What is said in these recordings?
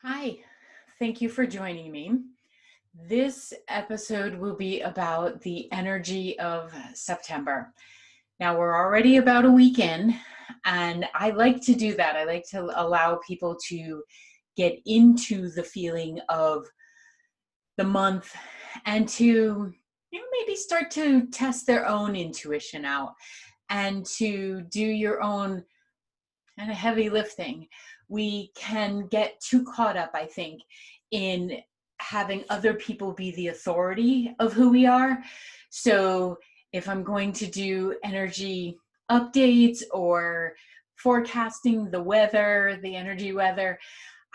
Hi, thank you for joining me. This episode will be about the energy of September. Now, we're already about a week in, and I like to do that. I like to allow people to get into the feeling of the month and to maybe start to test their own intuition out and to do your own kind of heavy lifting. We can get too caught up, I think, in having other people be the authority of who we are. So if I'm going to do energy updates or forecasting the weather, the energy weather,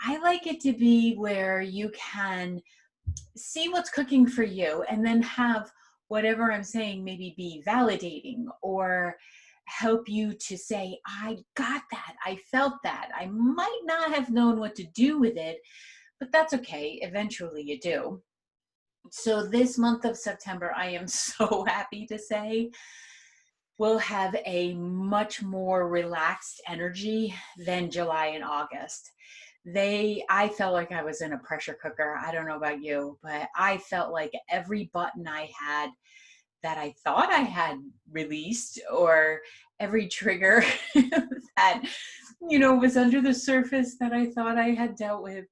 I like it to be where you can see what's cooking for you and then have whatever I'm saying maybe be validating or help you to say, I got that. I felt that. I might not have known what to do with it, but that's okay. Eventually you do. So this month of September, I am so happy to say we'll have a much more relaxed energy than July and August. I felt like I was in a pressure cooker. I don't know about you, but I felt like every button I had that I thought I had released, or every trigger that was under the surface that I thought I had dealt with,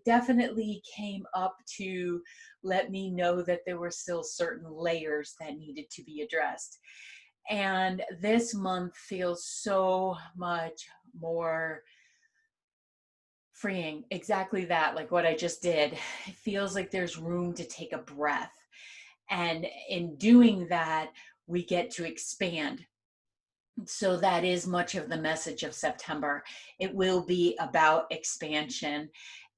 definitely came up to let me know that there were still certain layers that needed to be addressed. And this month feels so much more freeing. Exactly that, like what I just did. It feels like there's room to take a breath. And in doing that, we get to expand. So that is much of the message of September. It will be about expansion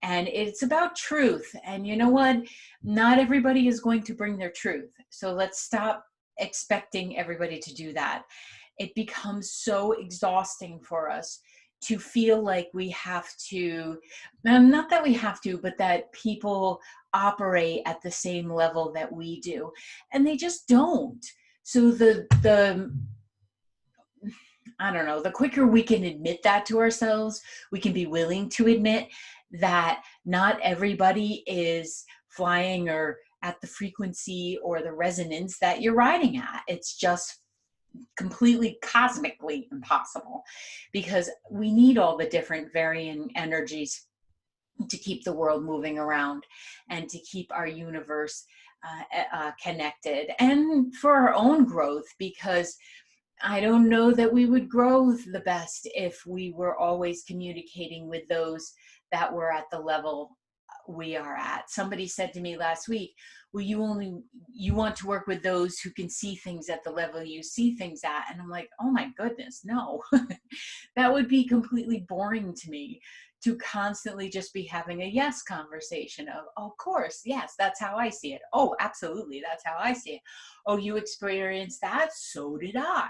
and it's about truth. And you know what? Not everybody is going to bring their truth. So let's stop expecting everybody to do that. It becomes so exhausting for us to feel like we have to, not that we have to, but that people operate at the same level that we do. And they just don't. So the I don't know, the quicker we can admit that to ourselves, we can be willing to admit that not everybody is flying or at the frequency or the resonance that you're riding at. It's just completely cosmically impossible because we need all the different varying energies to keep the world moving around and to keep our universe connected and for our own growth, because I don't know that we would grow the best if we were always communicating with those that were at the level we are at. Somebody said to me last week, well, you want to work with those who can see things at the level you see things at. And I'm like, oh my goodness, no. That would be completely boring to me, to constantly just be having a yes conversation of, oh, of course, yes, that's how I see it. Oh, absolutely, that's how I see it. Oh, you experienced that? So did I.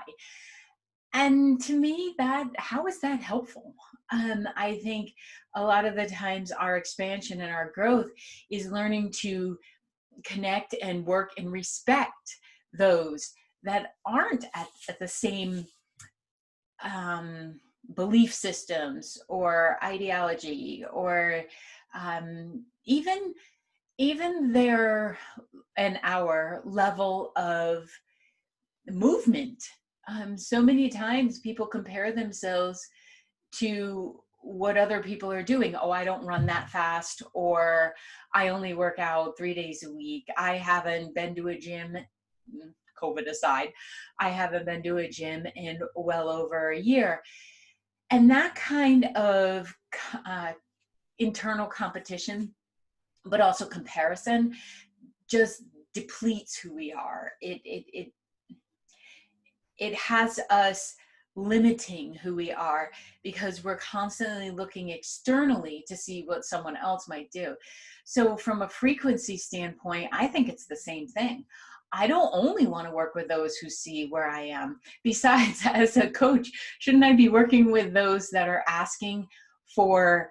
And to me, that how is that helpful? I think a lot of the times our expansion and our growth is learning to connect and work and respect those that aren't at the same belief systems or ideology or even their and our level of movement. So many times people compare themselves to what other people are doing. Oh, I don't run that fast, or I only work out 3 days a week. I haven't been to a gym, COVID aside, I haven't been to a gym in well over a year. And that kind of uh, internal competition, but also comparison, just depletes who we are. It has us limiting who we are because we're constantly looking externally to see what someone else might do. So from a frequency standpoint, I think it's the same thing. I don't only want to work with those who see where I am. Besides, as a coach, shouldn't I be working with those that are asking for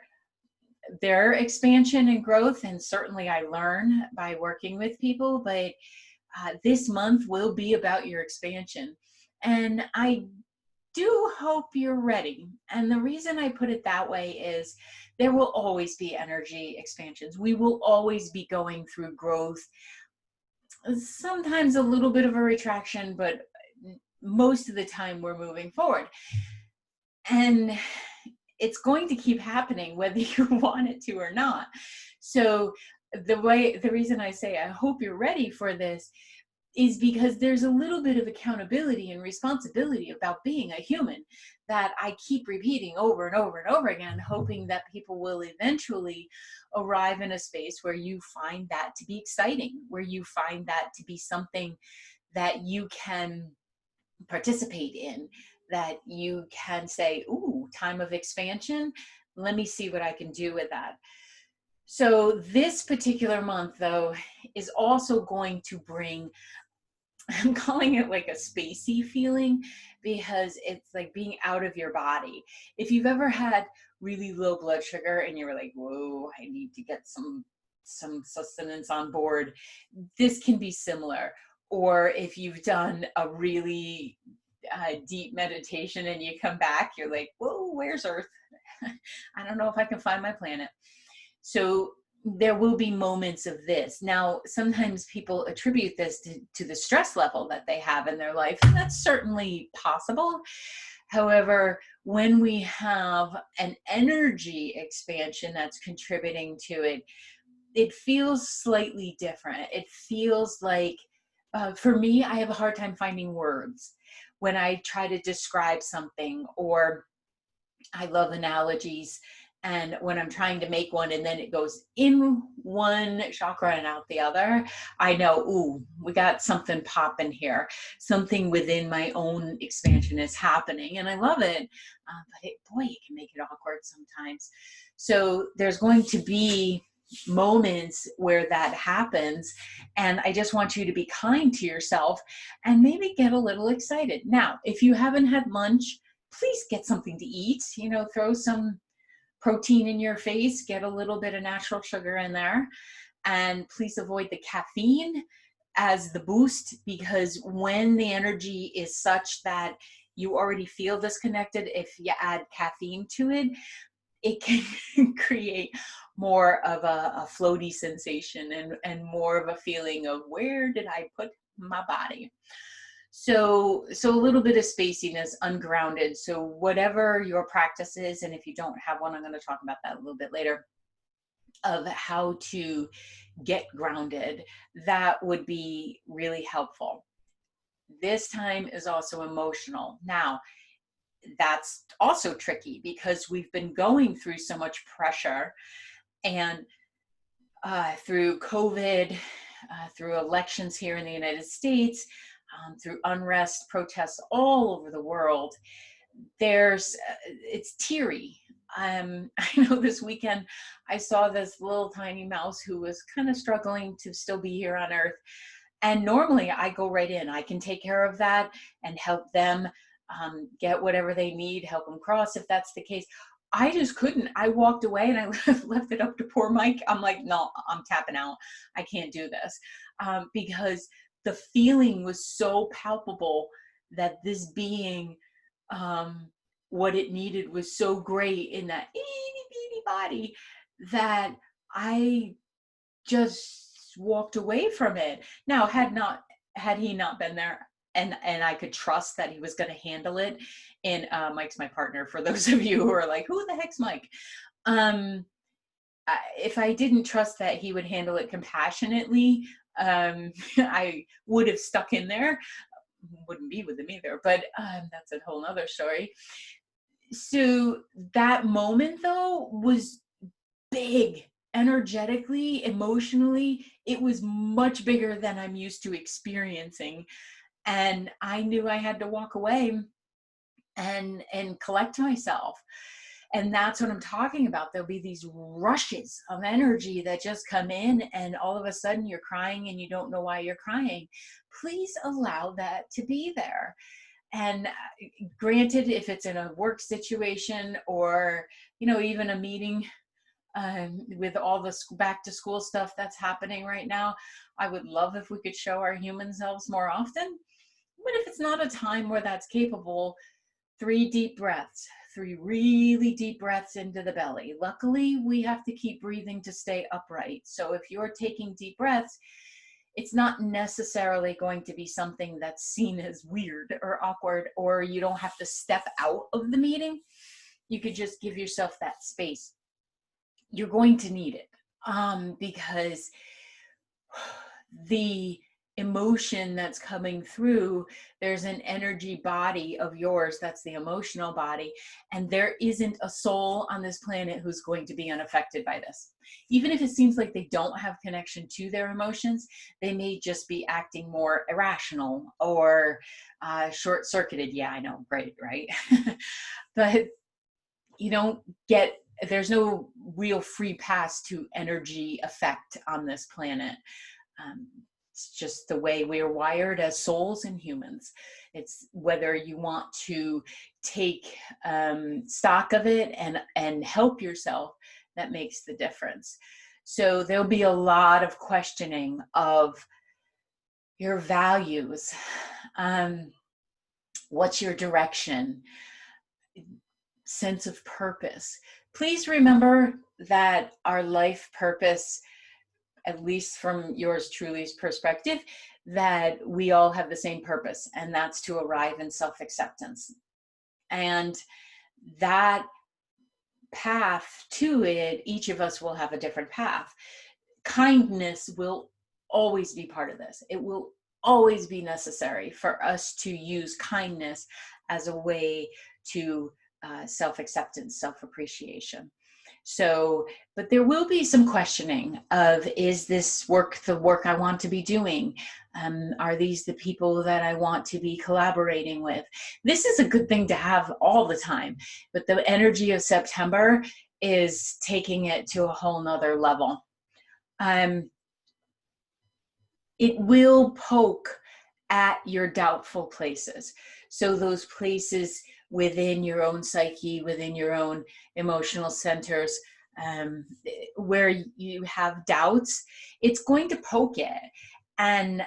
their expansion and growth? And certainly I learn by working with people, but this month will be about your expansion. And I do hope you're ready. And the reason I put it that way is there will always be energy expansions. We will always be going through growth, sometimes a little bit of a retraction, but most of the time we're moving forward. And it's going to keep happening whether you want it to or not. So the reason I say I hope you're ready for this is because there's a little bit of accountability and responsibility about being a human that I keep repeating over and over and over again, hoping that people will eventually arrive in a space where you find that to be exciting, where you find that to be something that you can participate in, that you can say, ooh, time of expansion. Let me see what I can do with that. So this particular month, though, is also going to bring, I'm calling it like a spacey feeling, because it's like being out of your body. If you've ever had really low blood sugar and you were like, whoa, I need to get some sustenance on board, this can be similar. Or if you've done a really deep meditation and you come back, you're like, whoa, where's Earth? I don't know if I can find my planet. So there will be moments of this. Now, sometimes people attribute this to the stress level that they have in their life, and that's certainly possible. However, when we have an energy expansion that's contributing to it, it feels slightly different. It feels like, for me, I have a hard time finding words when I try to describe something, or I love analogies. And when I'm trying to make one and then it goes in one chakra and out the other, I know, ooh, we got something popping here. Something within my own expansion is happening. And I love it. But boy, it can make it awkward sometimes. So there's going to be moments where that happens. And I just want you to be kind to yourself and maybe get a little excited. Now, if you haven't had lunch, please get something to eat, throw some protein in your face, get a little bit of natural sugar in there, and please avoid the caffeine as the boost, because when the energy is such that you already feel disconnected, if you add caffeine to it, it can create more of a floaty sensation and more of a feeling of, where did I put my body? So a little bit of spaciness, ungrounded. So whatever your practice is, and if you don't have one, I'm going to talk about that a little bit later, of how to get grounded, that would be really helpful. This time is also emotional. Now, that's also tricky because we've been going through so much pressure, and through COVID, through elections here in the United States, through unrest, protests all over the world, it's teary. I know this weekend I saw this little tiny mouse who was kind of struggling to still be here on Earth. And normally I go right in. I can take care of that and help them get whatever they need, help them cross if that's the case. I just couldn't. I walked away and I left it up to poor Mike. I'm like, no, I'm tapping out. I can't do this, because the feeling was so palpable that this being, what it needed was so great in that itty bitty body that I just walked away from it. Now, had he not been there, and I could trust that he was going to handle it, and Mike's my partner, for those of you who are like, who the heck's Mike? If I didn't trust that he would handle it compassionately, I would have stuck in there. Wouldn't be with him either, but that's a whole nother story. So that moment, though, was big. Energetically, emotionally, it was much bigger than I'm used to experiencing. And I knew I had to walk away and collect myself. And that's what I'm talking about. There'll be these rushes of energy that just come in, and all of a sudden you're crying and you don't know why you're crying. Please allow that to be there. And granted, if it's in a work situation, or even a meeting, with all the back to school stuff that's happening right now, I would love if we could show our human selves more often. But if it's not a time where that's capable, 3 deep breaths, 3 really deep breaths into the belly. Luckily, we have to keep breathing to stay upright. So if you're taking deep breaths, it's not necessarily going to be something that's seen as weird or awkward, or you don't have to step out of the meeting. You could just give yourself that space. You're going to need it because the emotion that's coming through, there's an energy body of yours, that's the emotional body, and there isn't a soul on this planet who's going to be unaffected by this. Even if it seems like they don't have connection to their emotions, they may just be acting more irrational or short-circuited. Yeah, I know, great, right? But you don't get, there's no real free pass to energy effect on this planet. It's just the way we're wired as souls and humans. It's whether you want to take stock of it and help yourself that makes the difference. So there'll be a lot of questioning of your values. What's your direction? Sense of purpose. Please remember that our life purpose, at least from yours truly's perspective, that we all have the same purpose, and that's to arrive in self-acceptance. And that path to it, each of us will have a different path. Kindness will always be part of this. It will always be necessary for us to use kindness as a way to self-acceptance, self-appreciation. So, but there will be some questioning of, is this work the work I want to be doing? Are these the people that I want to be collaborating with? This is a good thing to have all the time, but the energy of September is taking it to a whole nother level. It will poke at your doubtful places. So those places within your own psyche, within your own emotional centers, where you have doubts, it's going to poke it. And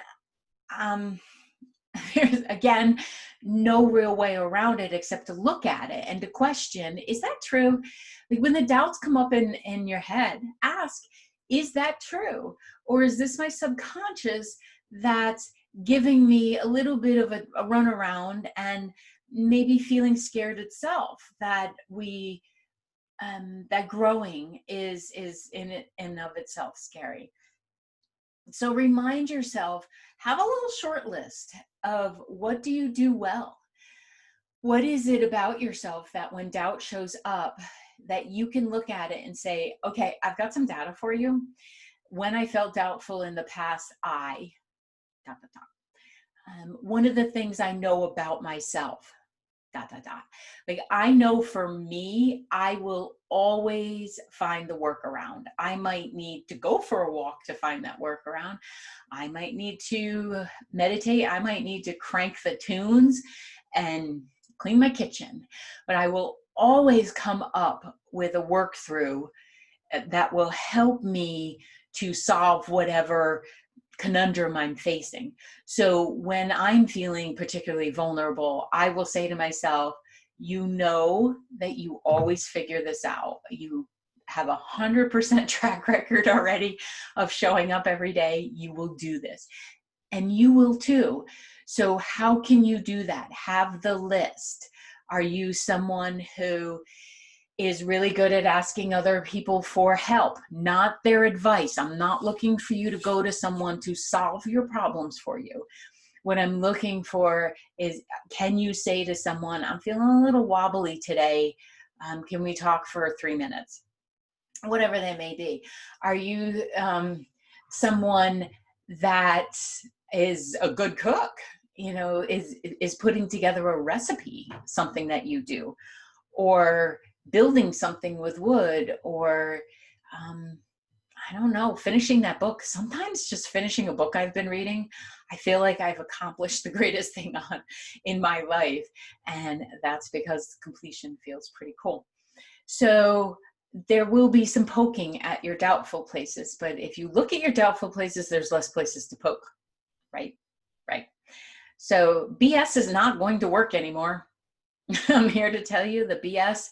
there's, again, no real way around it except to look at it and to question, is that true? Like when the doubts come up in your head, ask, is that true? Or is this my subconscious that's giving me a little bit of a runaround and maybe feeling scared itself, that we that growing is in it and of itself scary. So remind yourself, have a little short list of, what do you do well? What is it about yourself that when doubt shows up, that you can look at it and say, okay, I've got some data for you. When I felt doubtful in the past, one of the things I know about myself, like I know for me, I will always find the workaround. I might need to go for a walk to find that workaround. I might need to meditate. I might need to crank the tunes and clean my kitchen, but I will always come up with a work through that will help me to solve whatever conundrum I'm facing. So when I'm feeling particularly vulnerable, I will say to myself, you know that you always figure this out. You have 100% track record already of showing up every day. You will do this, and you will too. So how can you do that? Have the list. Are you someone who is really good at asking other people for help, not their advice? I'm not looking for you to go to someone to solve your problems for you. What I'm looking for is, can you say to someone, I'm feeling a little wobbly today. Can we talk for 3 minutes? Whatever that may be. Are you someone that is a good cook, is putting together a recipe, something that you do, or building something with wood, or I don't know, finishing that book. Sometimes just finishing a book I've been reading, I feel like I've accomplished the greatest thing in my life, and that's because completion feels pretty cool. So there will be some poking at your doubtful places, but if you look at your doubtful places, there's less places to poke, right? So BS is not going to work anymore. I'm here to tell you the BS,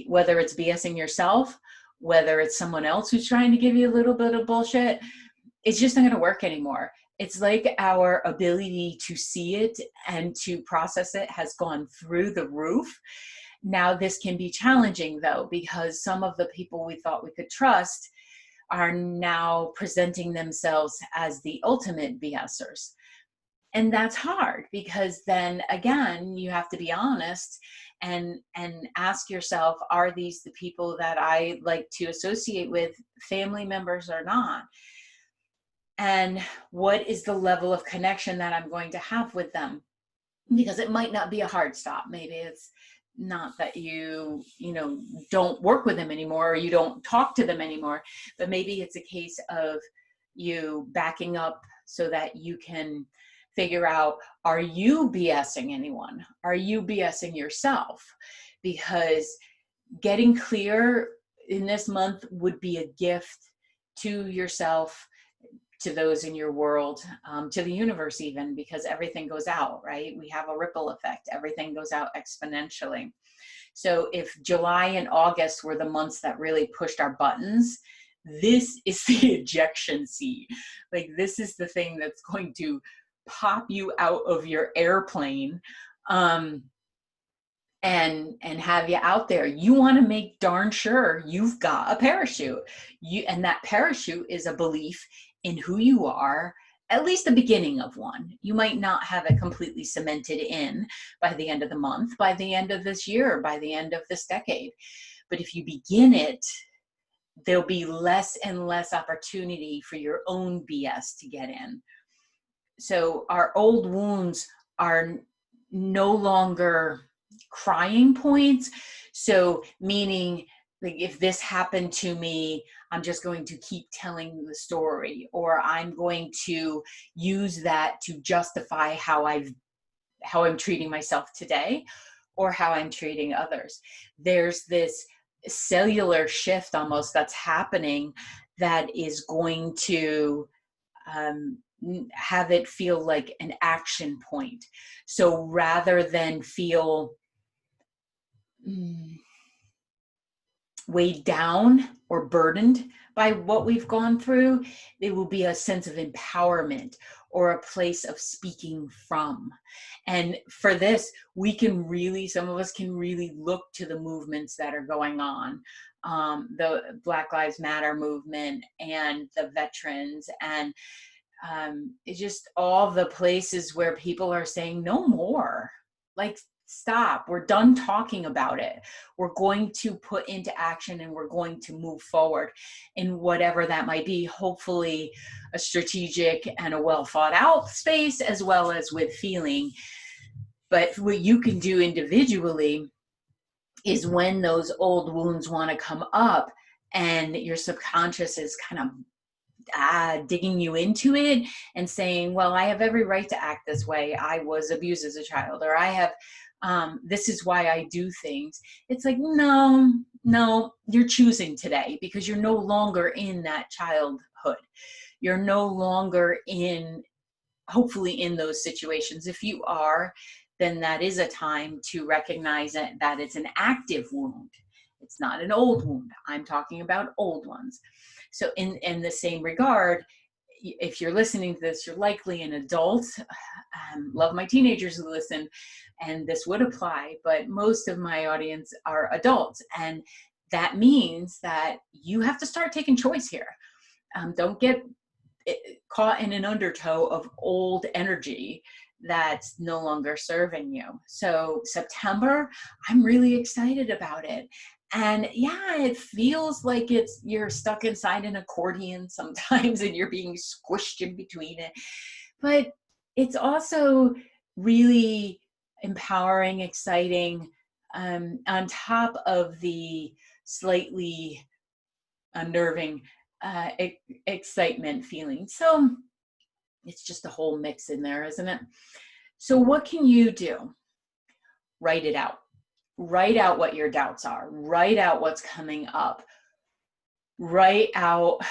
whether it's BSing yourself, whether it's someone else who's trying to give you a little bit of bullshit, it's just not going to work anymore. It's like our ability to see it and to process it has gone through the roof. Now, this can be challenging though, because some of the people we thought we could trust are now presenting themselves as the ultimate BSers. And that's hard, because then again, you have to be honest and ask yourself, are these the people that I like to associate with, family members or not? And what is the level of connection that I'm going to have with them? Because it might not be a hard stop. Maybe it's not that you know, don't work with them anymore, or you don't talk to them anymore, but maybe it's a case of you backing up so that you can figure out, are you BSing anyone? Are you BSing yourself? Because getting clear in this month would be a gift to yourself, to those in your world, to the universe even, because everything goes out, right? We have a ripple effect. Everything goes out exponentially. So if July and August were the months that really pushed our buttons, this is the ejection seat. Like, this is the thing that's going to pop you out of your airplane, and have you out there. You want to make darn sure you've got a parachute. And that parachute is a belief in who you are, at least the beginning of one. You might not have it completely cemented in by the end of the month, by the end of this year, by the end of this decade. But if you begin it, there'll be less and less opportunity for your own BS to get in. So our old wounds are no longer crying points. So meaning, like, if this happened to me, I'm just going to keep telling the story, or I'm going to use that to justify how I'm treating myself today, or how I'm treating others. There's this cellular shift almost that's happening that is going to have it feel like an action point. So rather than feel weighed down or burdened by what we've gone through, it will be a sense of empowerment or a place of speaking from. And for this, we can really, some of us can really look to the movements that are going on. The Black Lives Matter movement and the veterans, and it's just all the places where people are saying no more. Like, stop, we're done talking about it. We're going to put into action, and we're going to move forward in whatever that might be, hopefully a strategic and a well thought out space, as well as with feeling. But what you can do individually is, when those old wounds want to come up and your subconscious is kind of digging you into it and saying, well, I have every right to act this way. I was abused as a child, or I have, this is why I do things. It's like, no, you're choosing today, because you're no longer in that childhood. You're no longer hopefully in those situations. If you are, then that is a time to recognize that it's an active wound. It's not an old wound. I'm talking about old ones. So in the same regard, if you're listening to this, you're likely an adult. Love my teenagers who listen, and this would apply, but most of my audience are adults. And that means that you have to start taking choice here. Don't get caught in an undertow of old energy that's no longer serving you. So September, I'm really excited about it. And yeah, it feels like you're stuck inside an accordion sometimes and you're being squished in between it. But it's also really empowering, exciting, on top of the slightly unnerving excitement feeling. So it's just a whole mix in there, isn't it? So what can you do? Write it out. Write out what your doubts are. Write out what's coming up. Write out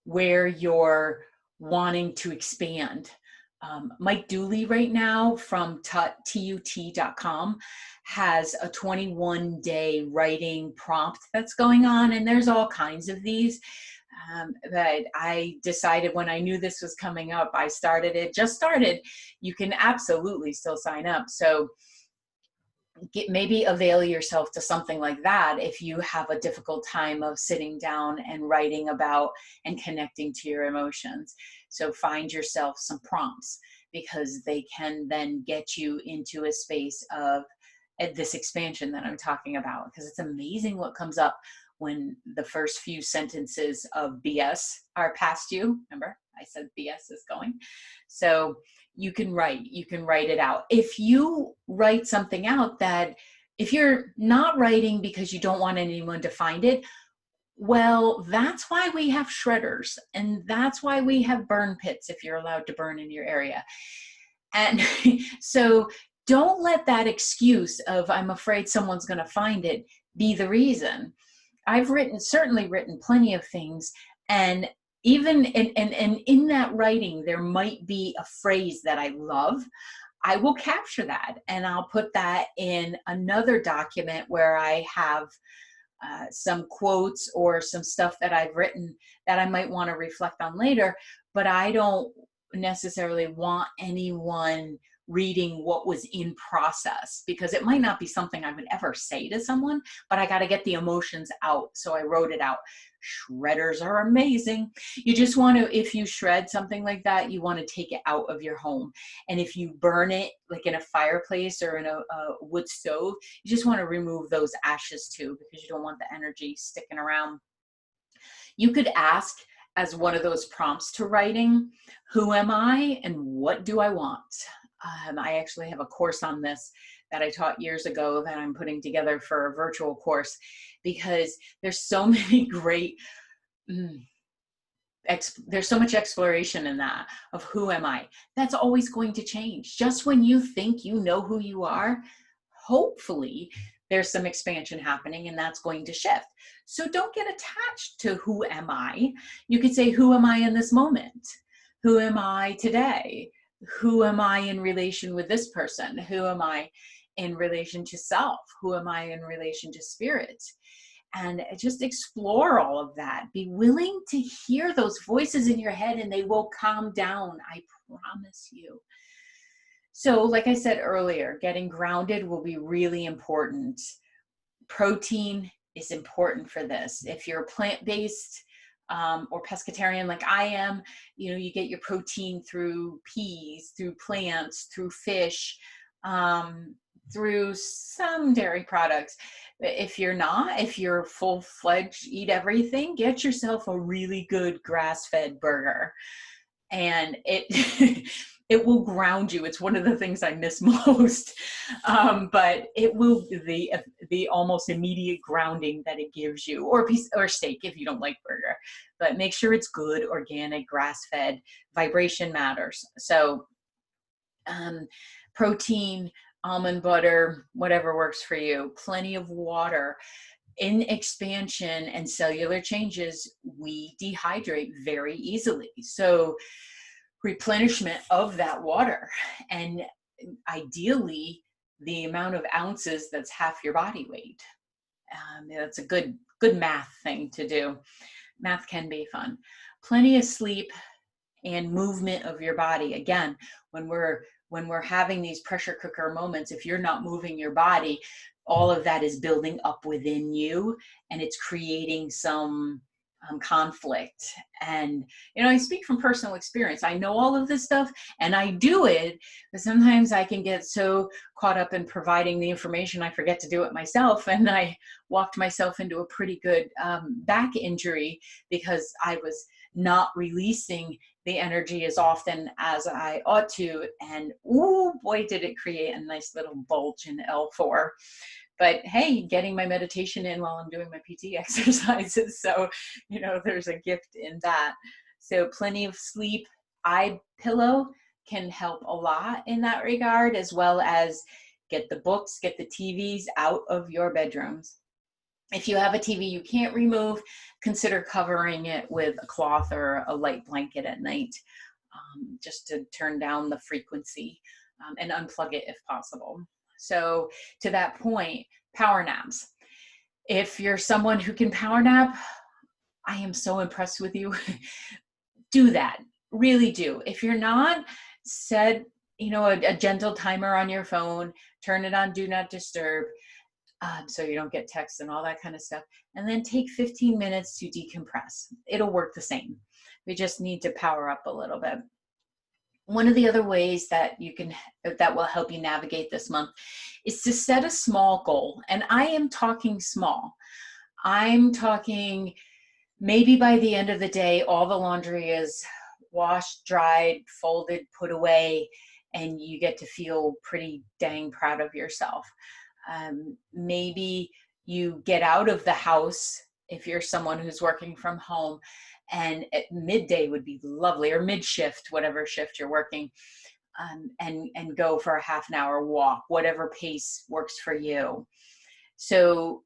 where you're wanting to expand. Mike Dooley right now from TUT.com has a 21-day writing prompt that's going on, and there's all kinds of these. But I decided when I knew this was coming up, I started it, just started. You can absolutely still sign up. So maybe avail yourself to something like that if you have a difficult time of sitting down and writing about and connecting to your emotions. So find yourself some prompts, because they can then get you into a space of this expansion that I'm talking about, because it's amazing what comes up when the first few sentences of BS are past you. Remember, I said BS is going. So you can write it out. If you write something out that, if you're not writing because you don't want anyone to find it, well, that's why we have shredders, and that's why we have burn pits if you're allowed to burn in your area. And so don't let that excuse of I'm afraid someone's going to find it be the reason. I've certainly written plenty of things, and even and in that writing there might be a phrase that I love. I will capture that and I'll put that in another document where I have some quotes or some stuff that I've written that I might want to reflect on later, but I don't necessarily want anyone reading what was in process, because it might not be something I would ever say to someone, but I got to get the emotions out. So I wrote it out. Shredders are amazing. You just want to, if you shred something like that, you want to take it out of your home. And if you burn it like in a fireplace or in a wood stove, you just want to remove those ashes too, because you don't want the energy sticking around. You could ask, as one of those prompts to writing, who am I and what do I want? I actually have a course on this that I taught years ago that I'm putting together for a virtual course, because there's so many great, there's so much exploration in that of who am I. That's always going to change. Just when you think you know who you are, hopefully there's some expansion happening and that's going to shift. So don't get attached to who am I. You could say, who am I in this moment? Who am I today? Who am I in relation with this person? Who am I in relation to self? Who am I in relation to spirit? And just explore all of that. Be willing to hear those voices in your head and they will calm down. I promise you. So like I said earlier, getting grounded will be really important. Protein is important for this. If you're plant-based or pescatarian like I am, you get your protein through peas, through plants, through fish, through some dairy products. If you're full-fledged, eat everything, get yourself a really good grass-fed burger. And it it will ground you. It's one of the things I miss most. But it will the almost immediate grounding that it gives you, or steak if you don't like burger. But make sure it's good, organic, grass-fed. Vibration matters. So protein, almond butter, whatever works for you. Plenty of water. In expansion and cellular changes, we dehydrate very easily. So replenishment of that water, and ideally the amount of ounces that's half your body weight. That's a good math thing to do. Math can be fun. Plenty of sleep and movement of your body. Again, when we're having these pressure cooker moments, if you're not moving your body, all of that is building up within you and it's creating some conflict. And I speak from personal experience. I know all of this stuff and I do it, but sometimes I can get so caught up in providing the information I forget to do it myself, and I walked myself into a pretty good back injury because I was not releasing the energy as often as I ought to, and oh boy, did it create a nice little bulge in L4. But hey, getting my meditation in while I'm doing my PT exercises. So, there's a gift in that. So plenty of sleep. Eye pillow can help a lot in that regard, as well as get the books, get the TVs out of your bedrooms. If you have a TV you can't remove, consider covering it with a cloth or a light blanket at night. just to turn down the frequency and unplug it if possible. So to that point, power naps. If you're someone who can power nap, I am so impressed with you. Do that. Really do. If you're not, set a gentle timer on your phone, turn it on do not disturb, so you don't get texts and all that kind of stuff, and then take 15 minutes to decompress. It'll work the same. We just need to power up a little bit. One of the other ways that will help you navigate this month is to set a small goal. And I am talking small. I'm talking maybe by the end of the day, all the laundry is washed, dried, folded, put away, and you get to feel pretty dang proud of yourself. Maybe you get out of the house if you're someone who's working from home, and at midday would be lovely, or mid-shift, whatever shift you're working, and go for a half an hour walk, whatever pace works for you. So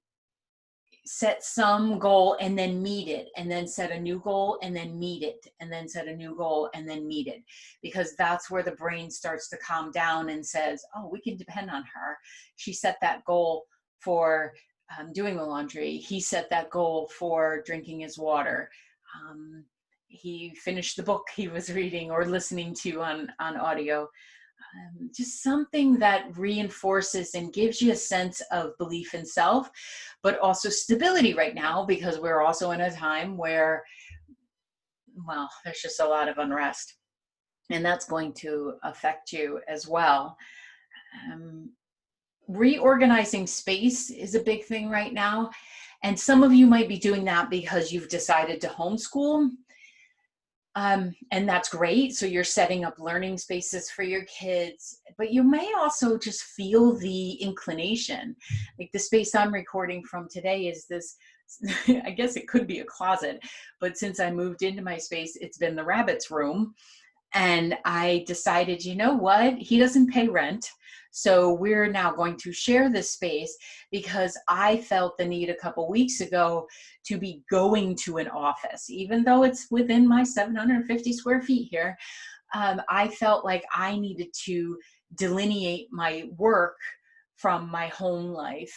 set some goal and then meet it, and then set a new goal and then meet it, and then set a new goal and then meet it, because that's where the brain starts to calm down and says, oh, we can depend on her. She set that goal for doing the laundry. He set that goal for drinking his water. He finished the book he was reading or listening to on audio. Just something that reinforces and gives you a sense of belief in self, but also stability right now, because we're also in a time where, well, there's just a lot of unrest, and that's going to affect you as well. Reorganizing space is a big thing right now. And some of you might be doing that because you've decided to homeschool. And that's great. So you're setting up learning spaces for your kids, but you may also just feel the inclination. Like the space I'm recording from today is this, I guess it could be a closet, but since I moved into my space, it's been the rabbit's room. And I decided, you know what? He doesn't pay rent. So we're now going to share this space, because I felt the need a couple weeks ago to be going to an office, even though it's within my 750 square feet here. I felt like I needed to delineate my work from my home life.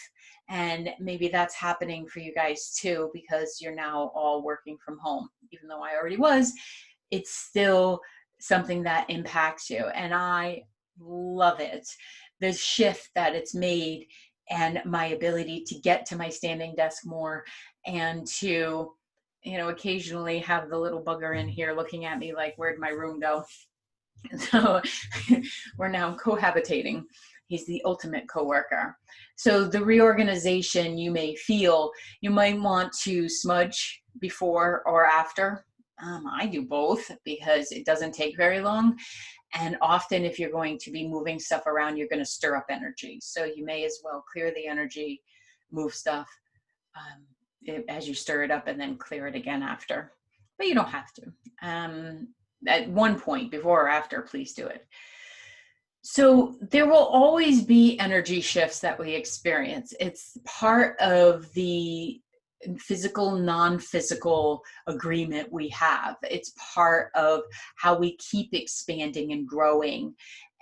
And maybe that's happening for you guys too, because you're now all working from home. Even though I already was, it's still something that impacts you. And I love it. The shift that it's made, and my ability to get to my standing desk more, and to, occasionally have the little bugger in here looking at me like, where'd my room go? So we're now cohabitating. He's the ultimate coworker. So the reorganization you may feel, you might want to smudge before or after. I do both because it doesn't take very long. And often if you're going to be moving stuff around, you're going to stir up energy. So you may as well clear the energy, move stuff as you stir it up, and then clear it again after. But you don't have to. At one point, before or after, please do it. So there will always be energy shifts that we experience. It's part of the physical, non-physical agreement we have. It's part of how we keep expanding and growing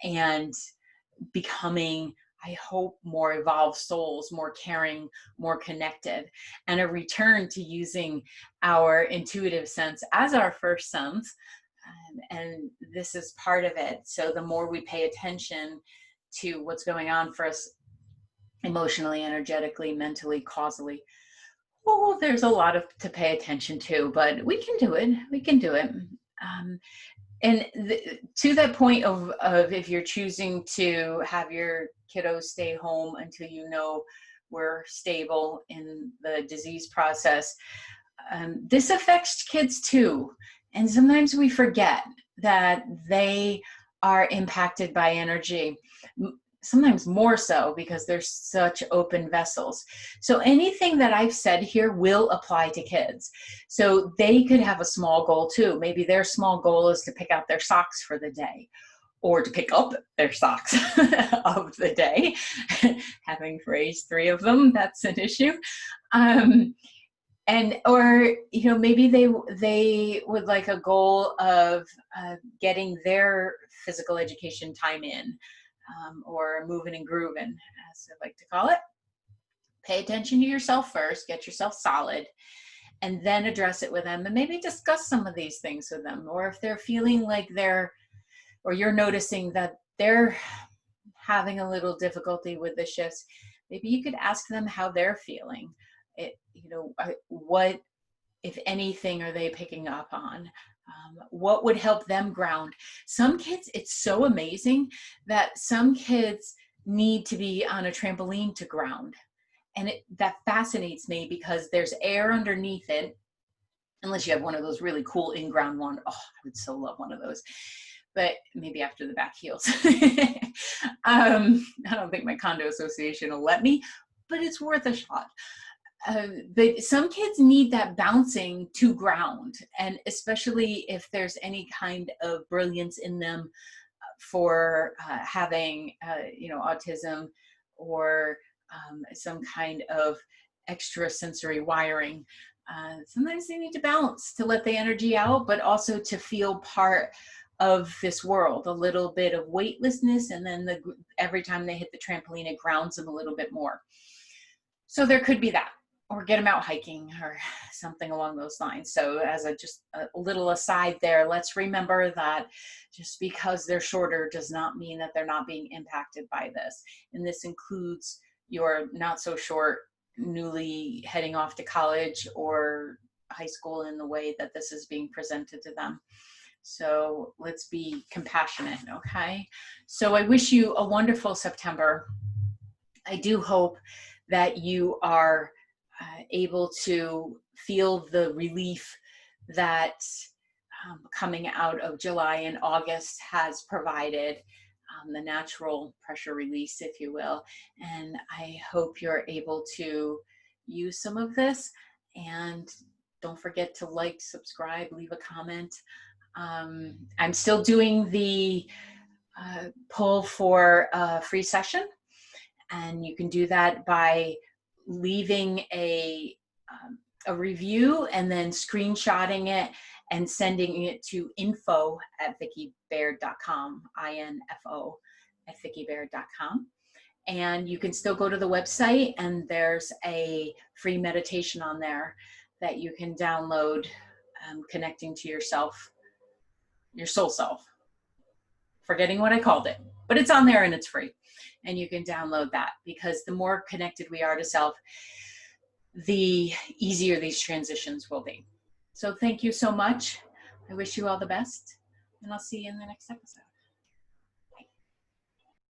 and becoming, I hope, more evolved souls, more caring, more connected, and a return to using our intuitive sense as our first sense. And this is part of it. So the more we pay attention to what's going on for us emotionally, energetically, mentally, causally, oh, there's a lot to pay attention to, but we can do it. We can do it. And to that point of if you're choosing to have your kiddos stay home until we're stable in the disease process, this affects kids too. And sometimes we forget that they are impacted by energy, sometimes more so because they're such open vessels. So anything that I've said here will apply to kids. So they could have a small goal too. Maybe their small goal is to pick out their socks for the day, or to pick up their socks of the day. Having raised 3 of them, that's an issue. And, or, you know, maybe they would like a goal of getting their physical education time in, or moving and grooving, as I like to call it. Pay attention to yourself first, get yourself solid, and then address it with them, and maybe discuss some of these things with them. Or if they're feeling like or you're noticing that they're having a little difficulty with the shifts, maybe you could ask them how they're feeling. What, if anything, are they picking up on? What would help them ground? Some kids, it's so amazing that some kids need to be on a trampoline to ground. And that fascinates me because there's air underneath it, unless you have one of those really cool in-ground ones. Oh, I would so love one of those. But maybe after the back heals. I don't think my condo association will let me, but it's worth a shot. But some kids need that bouncing to ground, and especially if there's any kind of brilliance in them for having, autism, or some kind of extrasensory wiring. Sometimes they need to bounce to let the energy out, but also to feel part of this world, a little bit of weightlessness, and then every time they hit the trampoline, it grounds them a little bit more. So there could be that, or get them out hiking or something along those lines. So as just a little aside there, let's remember that just because they're shorter does not mean that they're not being impacted by this. And this includes your not so short, newly heading off to college or high school, in the way that this is being presented to them. So let's be compassionate, okay? So I wish you a wonderful September. I do hope that you are able to feel the relief that coming out of July and August has provided, the natural pressure release, if you will. And I hope you're able to use some of this. And don't forget to like, subscribe, leave a comment. I'm still doing the poll for a free session, and you can do that by leaving a review and then screenshotting it and sending it to info@vickibaird.com, info at vickibaird.com. And you can still go to the website, and there's a free meditation on there that you can download, connecting to yourself, your soul self. Forgetting what I called it, but it's on there and it's free. And you can download that, because the more connected we are to self, the easier these transitions will be. So thank you so much. I wish you all the best, and I'll see you in the next episode.